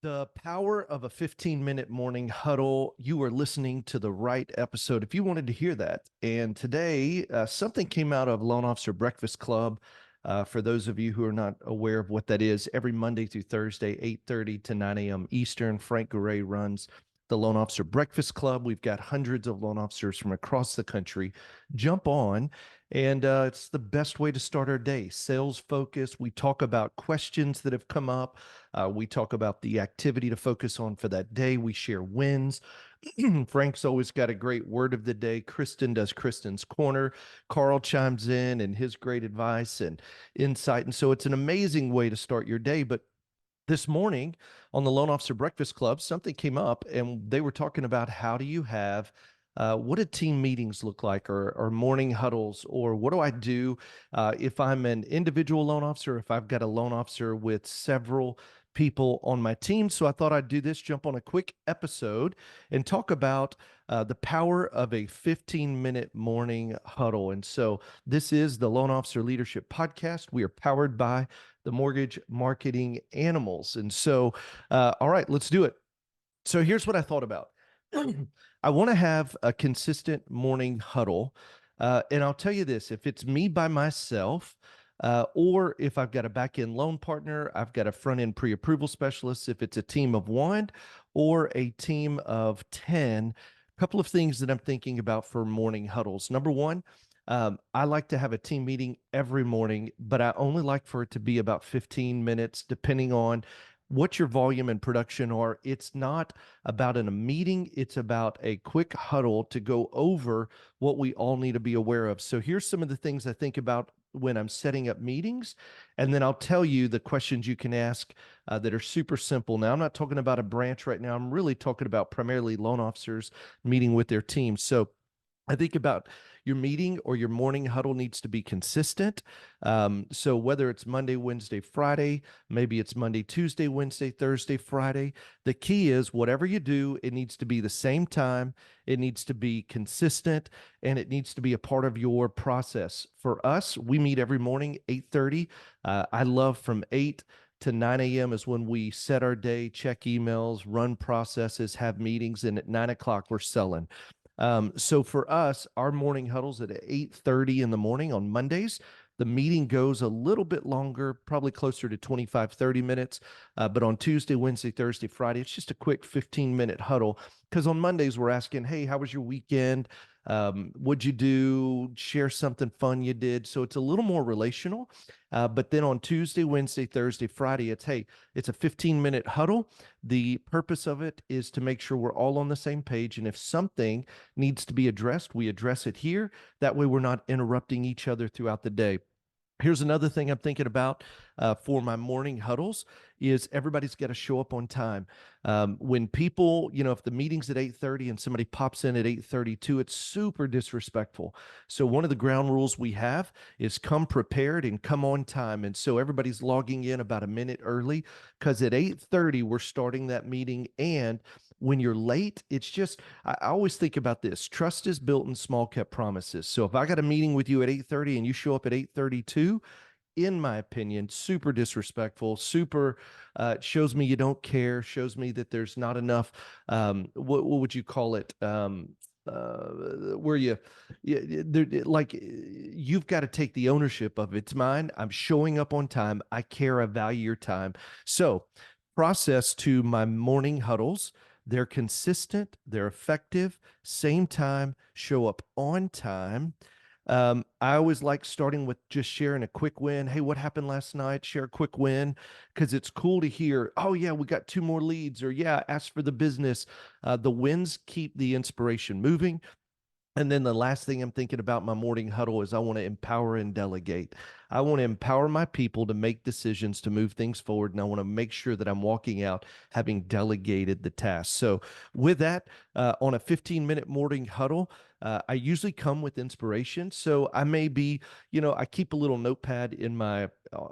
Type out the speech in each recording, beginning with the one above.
The power of a 15-minute morning huddle. You are listening to the right episode if you wanted to hear that. And today, something came out of Loan Officer Breakfast Club. For those of you who are not aware of what that is, every Monday through Thursday, 8:30 to 9 a.m. Eastern, Frank Gouret runs the Loan Officer Breakfast Club. We've got hundreds of loan officers from across the country. Jump on, and it's the best way to start our day. Sales focus. We talk about questions that have come up. We talk about the activity to focus on for that day. We share wins. Frank's always got a great word of the day. Kristen does Kristen's Corner. Carl chimes in and his great advice and insight. And so it's an amazing way to start your day. But this morning on the Loan Officer Breakfast Club, something came up and they were talking about how do you have what do team meetings look like, or morning huddles, or what do I do if I'm an individual loan officer, if I've got a loan officer with several people on my team. So I thought I'd do this, jump on a quick episode and talk about the power of a 15-minute morning huddle. And so this is the Loan Officer Leadership Podcast. We are powered by the Mortgage Marketing Animals. And so, all right, let's do it. So here's what I thought about. I want to have a consistent morning huddle. And I'll tell you this, if it's me by myself, or if I've got a back-end loan partner, I've got a front-end pre-approval specialist, if it's a team of one or a team of 10, a couple of things that I'm thinking about for morning huddles. Number one, I like to have a team meeting every morning, but I only like for it to be about 15 minutes, depending on what your volume and production are. It's not about a meeting. It's about a quick huddle to go over what we all need to be aware of. So here's some of the things I think about when I'm setting up meetings, and then I'll tell you the questions you can ask that are super simple. Now, I'm not talking about a branch right now. I'm really talking about primarily loan officers meeting with their teams. So I think about your meeting or your morning huddle needs to be consistent. So whether it's Monday, Wednesday, Friday, maybe it's Monday, Tuesday, Wednesday, Thursday, Friday, the key is whatever you do, it needs to be the same time. It needs to be consistent, and it needs to be a part of your process. For us, we meet every morning, 8:30. I love from 8 to 9 a.m. is when we set our day, check emails, run processes, have meetings, and at 9 o'clock, we're selling. So for us, our morning huddles at 8:30 in the morning on Mondays. The meeting goes a little bit longer, probably closer to 25, 30 minutes. But on Tuesday, Wednesday, Thursday, Friday, it's just a quick 15-minute huddle. Because on Mondays, we're asking, hey, how was your weekend? What'd you do? Share something fun you did. So it's a little more relational. But then on Tuesday, Wednesday, Thursday, Friday, it's a 15-minute huddle. The purpose of it is to make sure we're all on the same page. And if something needs to be addressed, we address it here. That way we're not interrupting each other throughout the day. Here's another thing I'm thinking about for my morning huddles is everybody's got to show up on time. When people, if the meeting's at 8:30 and somebody pops in at 8:32, it's super disrespectful. So one of the ground rules we have is come prepared and come on time. And so everybody's logging in about a minute early, because at 8:30 we're starting that meeting. And when you're late, I always think about this. Trust is built in small kept promises. So if I got a meeting with you at 8:30 and you show up at 8:32, in my opinion, super disrespectful, super shows me you don't care, shows me that there's not enough, what would you call it? Where like you've got to take the ownership of it's mine. I'm showing up on time. I care. I value your time. So process to my morning huddles. They're consistent, they're effective, same time, show up on time. I always like starting with just sharing a quick win. Hey, what happened last night? Share a quick win, because it's cool to hear, oh, yeah, we got two more leads, or yeah, ask for the business. The wins keep the inspiration moving. And then the last thing I'm thinking about my morning huddle is I want to empower and delegate. I want to empower my people to make decisions, to move things forward. And I want to make sure that I'm walking out having delegated the task. So with that, on a 15-minute morning huddle, I usually come with inspiration. So I may be, I keep a little notepad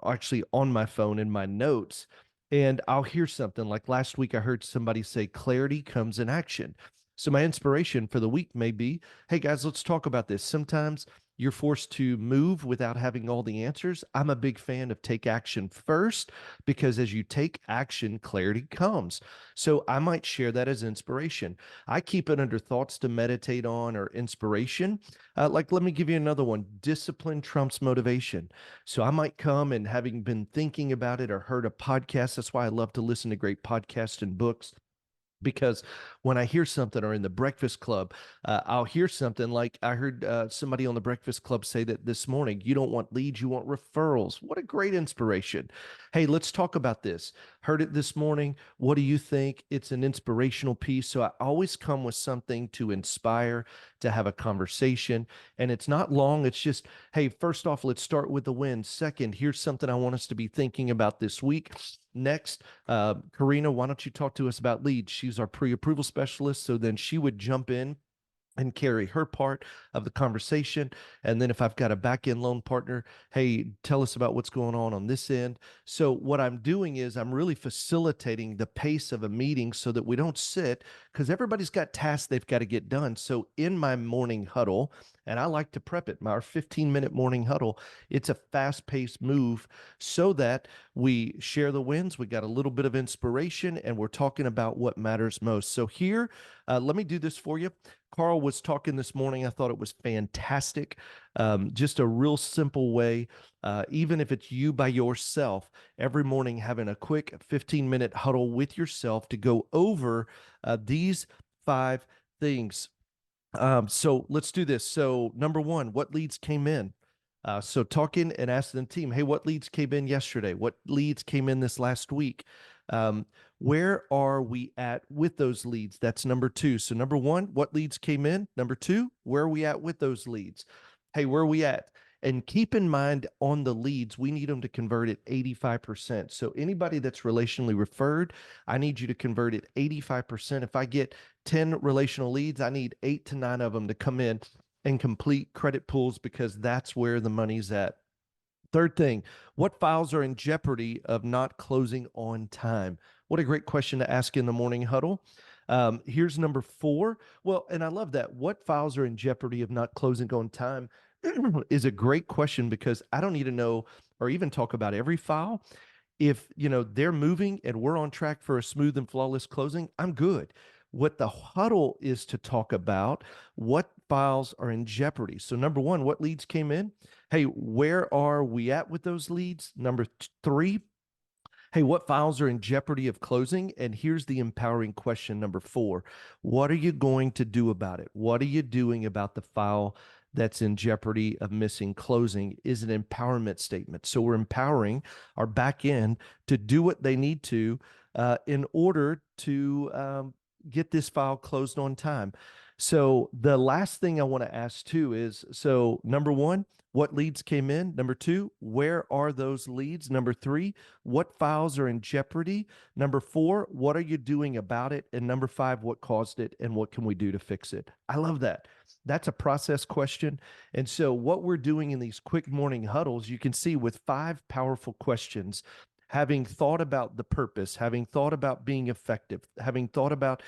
actually on my phone in my notes, and I'll hear something like last week I heard somebody say, clarity comes in action. So my inspiration for the week may be, hey guys, let's talk about this. Sometimes you're forced to move without having all the answers. I'm a big fan of take action first because as you take action, clarity comes. So I might share that as inspiration. I keep it under thoughts to meditate on or inspiration. Let me give you another one. Discipline trumps motivation. So I might come and having been thinking about it or heard a podcast. That's why I love to listen to great podcasts and books because when I hear something or in the Breakfast Club, I'll hear something like I heard somebody on the Breakfast Club say that this morning, you don't want leads, you want referrals. What a great inspiration. Hey, let's talk about this. Heard it this morning. What do you think? It's an inspirational piece. So I always come with something to inspire, to have a conversation. And it's not long. It's just, hey, first off, let's start with the win. Second, here's something I want us to be thinking about this week. Next, Karina, why don't you talk to us about leads? She's our pre-approval specialist. So then she would jump in and carry her part of the conversation. And then if I've got a back end loan partner, hey, tell us about what's going on this end. So what I'm doing is I'm really facilitating the pace of a meeting so that we don't sit because everybody's got tasks they've got to get done. So in my morning huddle, and I like to prep it, our 15-minute morning huddle, it's a fast-paced move so that we share the wins, we got a little bit of inspiration, and we're talking about what matters most. So here, let me do this for you. Carl was talking this morning. I thought it was fantastic. Just a real simple way, even if it's you by yourself, every morning having a quick 15-minute huddle with yourself to go over these 5 things. So let's do this. So number one, what leads came in? So talking and asking the team, hey, what leads came in yesterday? What leads came in this last week? Where are we at with those leads? That's number 2. So number 1, what leads came in? Number 2, where are we at with those leads? Hey, where are we at? And keep in mind on the leads, we need them to convert at 85%. So anybody that's relationally referred, I need you to convert at 85%. If I get 10 relational leads, I need 8 to 9 of them to come in and complete credit pools because that's where the money's at. Third thing, what files are in jeopardy of not closing on time? What a great question to ask in the morning huddle. Here's number 4. Well, and I love that. What files are in jeopardy of not closing on time is a great question because I don't need to know or even talk about every file. If, they're moving and we're on track for a smooth and flawless closing, I'm good. What the huddle is to talk about, what files are in jeopardy. So number 1, what leads came in? Hey, where are we at with those leads? Number 3, hey, what files are in jeopardy of closing? And here's the empowering question number 4. What are you going to do about it? What are you doing about the file that's in jeopardy of missing closing? Is an empowerment statement. So we're empowering our back end to do what they need to in order to get this file closed on time. So the last thing I want to ask too is, so number 1, what leads came in? Number 2, where are those leads? Number 3, what files are in jeopardy? Number 4, what are you doing about it? And number 5, what caused it and what can we do to fix it? I love that. That's a process question. And so what we're doing in these quick morning huddles, you can see with 5 powerful questions, having thought about the purpose, having thought about being effective, having thought about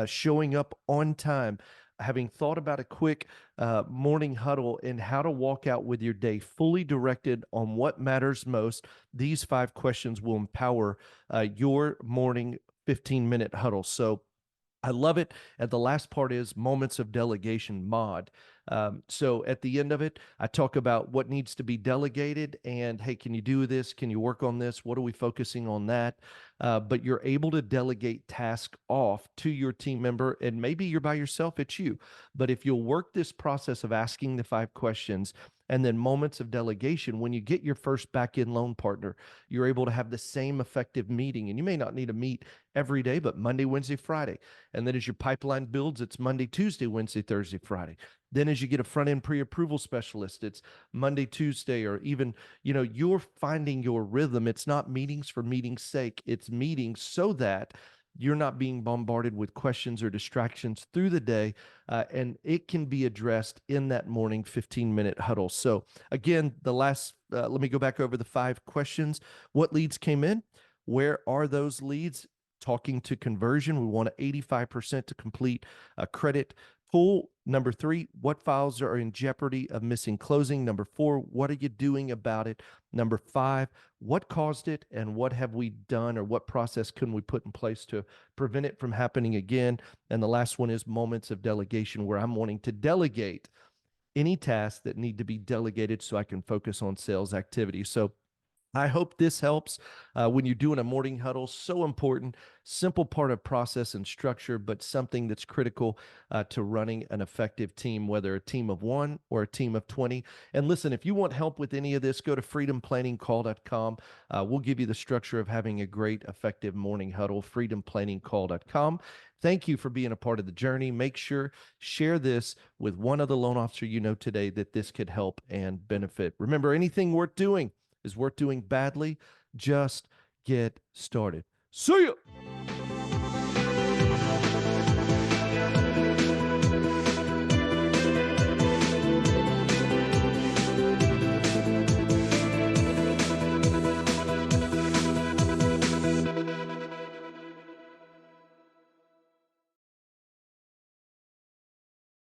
showing up on time, having thought about a quick morning huddle and how to walk out with your day fully directed on what matters most, these 5 questions will empower your morning 15-minute huddle. So I love it. And the last part is moments of delegation mod. So at the end of it, I talk about what needs to be delegated and, hey, can you do this? Can you work on this? What are we focusing on that? But you're able to delegate tasks off to your team member, and maybe you're by yourself, it's you. But if you'll work this process of asking the 5 questions and then moments of delegation, when you get your first back-end loan partner, you're able to have the same effective meeting. And you may not need to meet every day, but Monday, Wednesday, Friday. And then as your pipeline builds, it's Monday, Tuesday, Wednesday, Thursday, Friday. Then as you get a front-end pre-approval specialist, it's Monday, Tuesday, or even, you're finding your rhythm. It's not meetings for meeting's sake. It's meetings so that you're not being bombarded with questions or distractions through the day, and it can be addressed in that morning 15-minute huddle. So again, let me go back over the 5 questions. What leads came in? Where are those leads? talking to conversion. We want 85% to complete a credit pull. Number 3, what files are in jeopardy of missing closing? Number 4, what are you doing about it? Number 5, what caused it and what have we done, or what process can we put in place to prevent it from happening again? And the last one is moments of delegation, where I'm wanting to delegate any tasks that need to be delegated so I can focus on sales activity. So I hope this helps when you're doing a morning huddle. So important, simple part of process and structure, but something that's critical to running an effective team, whether a team of 1 or a team of 20. And listen, if you want help with any of this, go to freedomplanningcall.com. We'll give you the structure of having a great, effective morning huddle, freedomplanningcall.com. Thank you for being a part of the journey. Make sure, share this with one other loan officer you know today that this could help and benefit. Remember, anything worth doing is worth doing badly. Just get started. See ya.